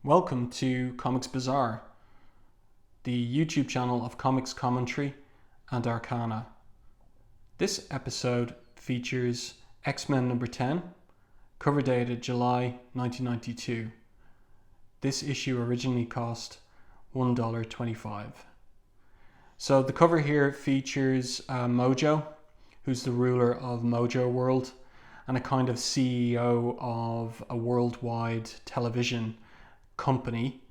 Welcome to Comics Bazaar, the YouTube channel of comics commentary and arcana. This episode features X-Men number 10, cover dated July 1992. This issue originally cost $1.25. So the cover here features Mojo, who's the ruler of Mojo World and a kind of CEO of a worldwide television company.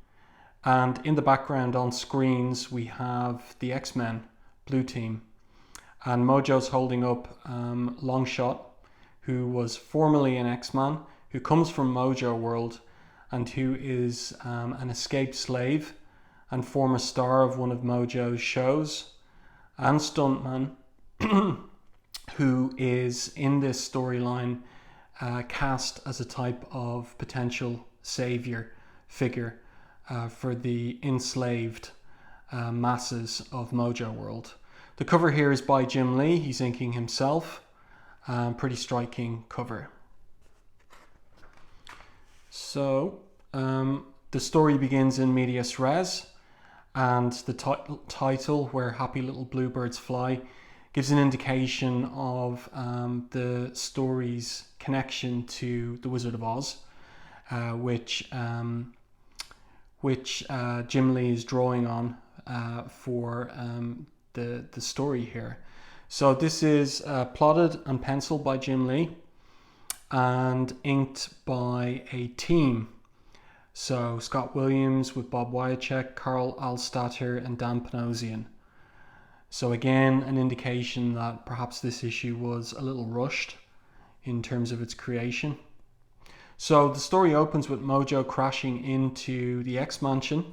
And in the background on screens we have the X-Men blue team, and Mojo's holding up Longshot, who was formerly an X-Man, who comes from Mojo World and who is an escaped slave and former star of one of Mojo's shows, and stuntman who is in this storyline cast as a type of potential savior figure for the enslaved masses of Mojo World. The cover here is by Jim Lee. He's inking himself. Pretty striking cover. So the story begins in medias res, and the title, Where Happy Little Bluebirds Fly, gives an indication of the story's connection to The Wizard of Oz, which Jim Lee is drawing on for the story here. So this is plotted and penciled by Jim Lee and inked by a team. So Scott Williams with Bob Wyacek, Carl Alstatter and Dan Panosian. So again, an indication that perhaps this issue was a little rushed in terms of its creation. So the story opens with Mojo crashing into the X-Mansion,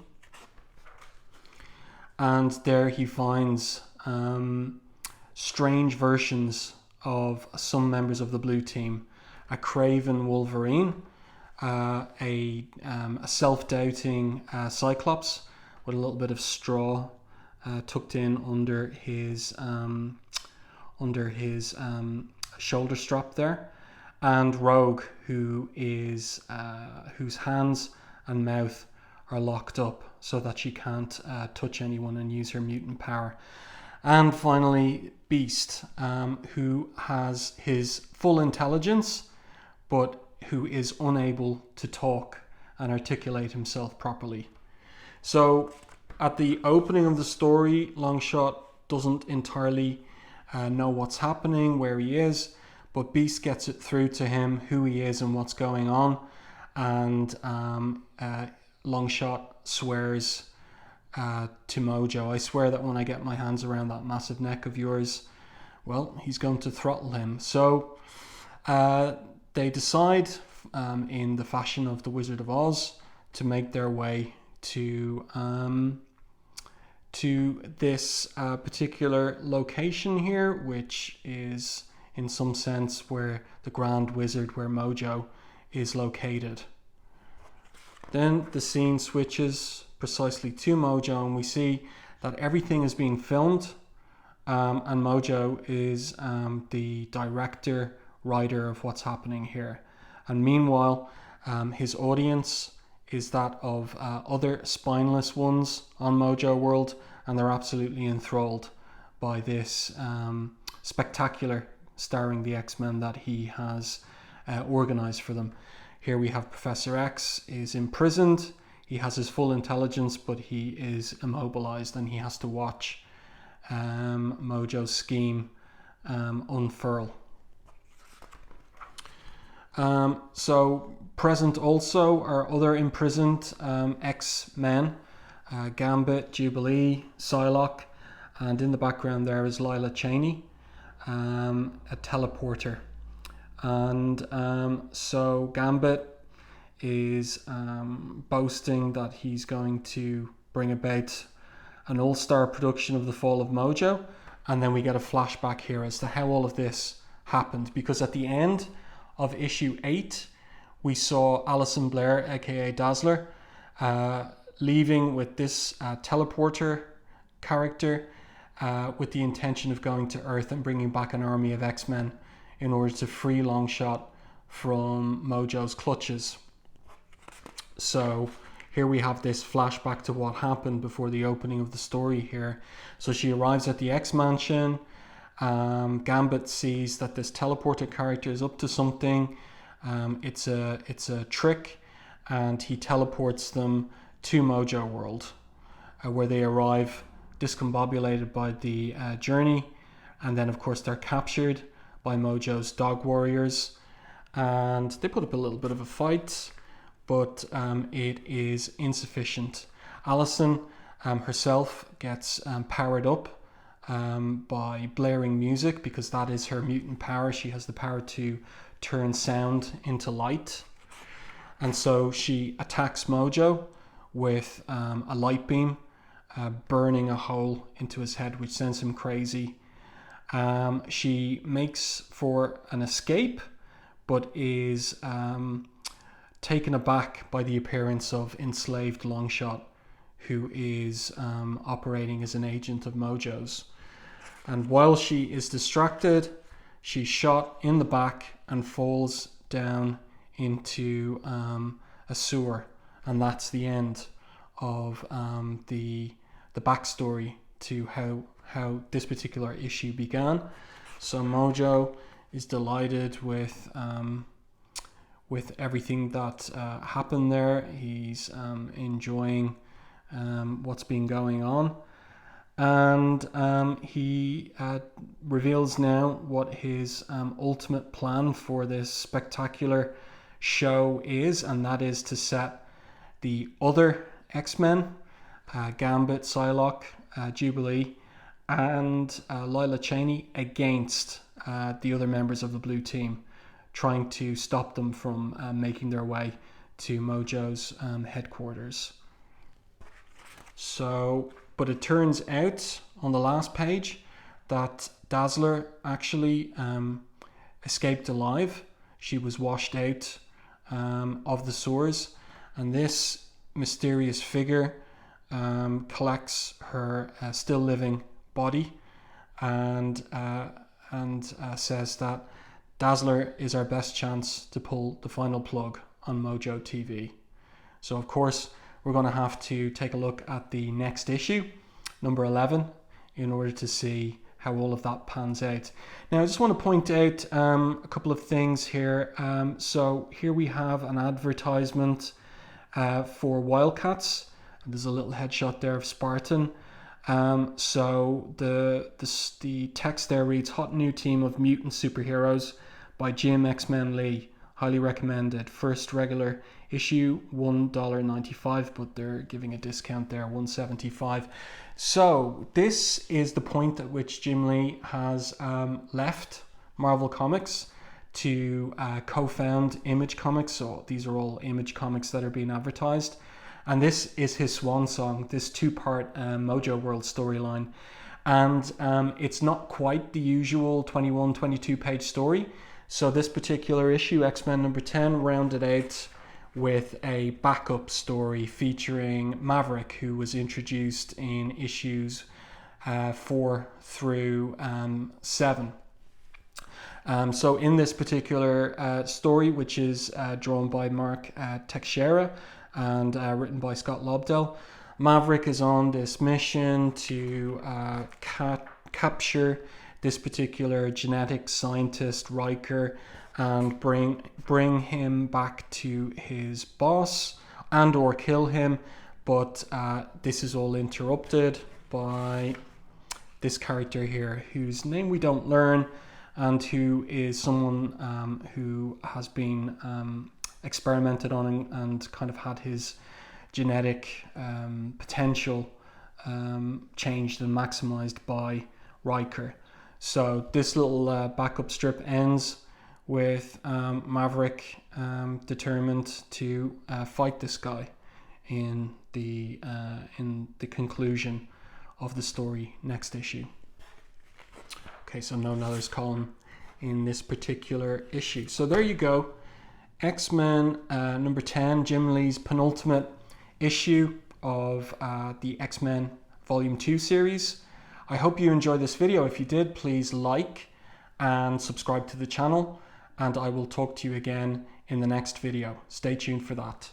and there he finds strange versions of some members of the blue team. A craven Wolverine, a self-doubting Cyclops with a little bit of straw tucked in under his shoulder strap there, and Rogue, who is whose hands and mouth are locked up so that she can't touch anyone and use her mutant power. And finally Beast, who has his full intelligence but who is unable to talk and articulate himself properly. So at the opening of the story, Longshot doesn't entirely know what's happening, where he is, but Beast gets it through to him who he is and what's going on, and Longshot swears to Mojo, "I swear that when I get my hands around that massive neck of yours, well, he's going to throttle him." So they decide, in the fashion of the Wizard of Oz, to make their way to this particular location here, which is in some sense where the Grand Wizard, where Mojo is located. Then the scene switches precisely to Mojo, and we see that everything is being filmed, and Mojo is the director, writer of what's happening here. And meanwhile, his audience is that of other spineless ones on Mojo World, and they're absolutely enthralled by this spectacular starring the X-Men that he has organized for them. Here we have Professor X is imprisoned. He has his full intelligence, but he is immobilized, and he has to watch Mojo's scheme unfurl. So present also are other imprisoned X-Men, Gambit, Jubilee, Psylocke, and in the background there is Lila Cheney, a teleporter. And so Gambit is boasting that he's going to bring about an all-star production of the Fall of Mojo, and then we get a flashback here as to how all of this happened, because at the end of issue 8 we saw Alison Blair, aka Dazzler, leaving with this teleporter character with the intention of going to Earth and bringing back an army of X-Men in order to free Longshot from Mojo's clutches. So here we have this flashback to what happened before the opening of the story here. So she arrives at the X-Mansion. Gambit sees that this teleporter character is up to something. It's a trick, and he teleports them to Mojo World, where they arrive discombobulated by the journey, and then of course they're captured by Mojo's dog warriors, and they put up a little bit of a fight, but it is insufficient. Allison herself gets powered up by blaring music, because that is her mutant power. She has the power to turn sound into light, and so she attacks Mojo with a light beam, burning a hole into his head, which sends him crazy. She makes for an escape, but is taken aback by the appearance of enslaved Longshot, who is operating as an agent of Mojo's. And while she is distracted, she's shot in the back and falls down into a sewer. And that's the end of the backstory to how this particular issue began. So Mojo is delighted with everything that happened there. He's enjoying what's been going on, and he reveals now what his ultimate plan for this spectacular show is, and that is to set the other X-Men, Gambit, Psylocke, Jubilee, and Lila Cheney against the other members of the Blue Team, trying to stop them from making their way to Mojo's headquarters. So, but it turns out on the last page that Dazzler actually escaped alive. She was washed out of the sewers, and this mysterious figure collects her still living body and says that Dazzler is our best chance to pull the final plug on Mojo TV. So of course we're going to have to take a look at the next issue, number 11, in order to see how all of that pans out. Now I just want to point out a couple of things here. So here we have an advertisement for Wildcats. There's a little headshot there of Spartan. So the text there reads, "Hot new team of mutant superheroes by Jim X-Men Lee. Highly recommended. First regular issue, $1.95, but they're giving a discount there, $1.75. So this is the point at which Jim Lee has left Marvel Comics to co-found Image Comics. So these are all Image Comics that are being advertised. And this is his swan song, this two-part Mojo World storyline. And it's not quite the usual 21, 22-page story. So this particular issue, X-Men number 10, rounded out with a backup story featuring Maverick, who was introduced in issues 4 through 7. So in this particular story, which is drawn by Mark Teixeira and written by Scott Lobdell, Maverick is on this mission to capture this particular genetic scientist Riker and bring him back to his boss and or kill him, but this is all interrupted by this character here, whose name we don't learn, and who is someone who has been experimented on and kind of had his genetic potential changed and maximized by Riker. So this little backup strip ends with Maverick determined to fight this guy in the conclusion of the story next issue. Okay, so no Neller's column in this particular issue. So there you go. X-Men number 10, Jim Lee's penultimate issue of the X-Men Volume 2 series. I hope you enjoyed this video. If you did, please like and subscribe to the channel, and I will talk to you again in the next video. Stay tuned for that.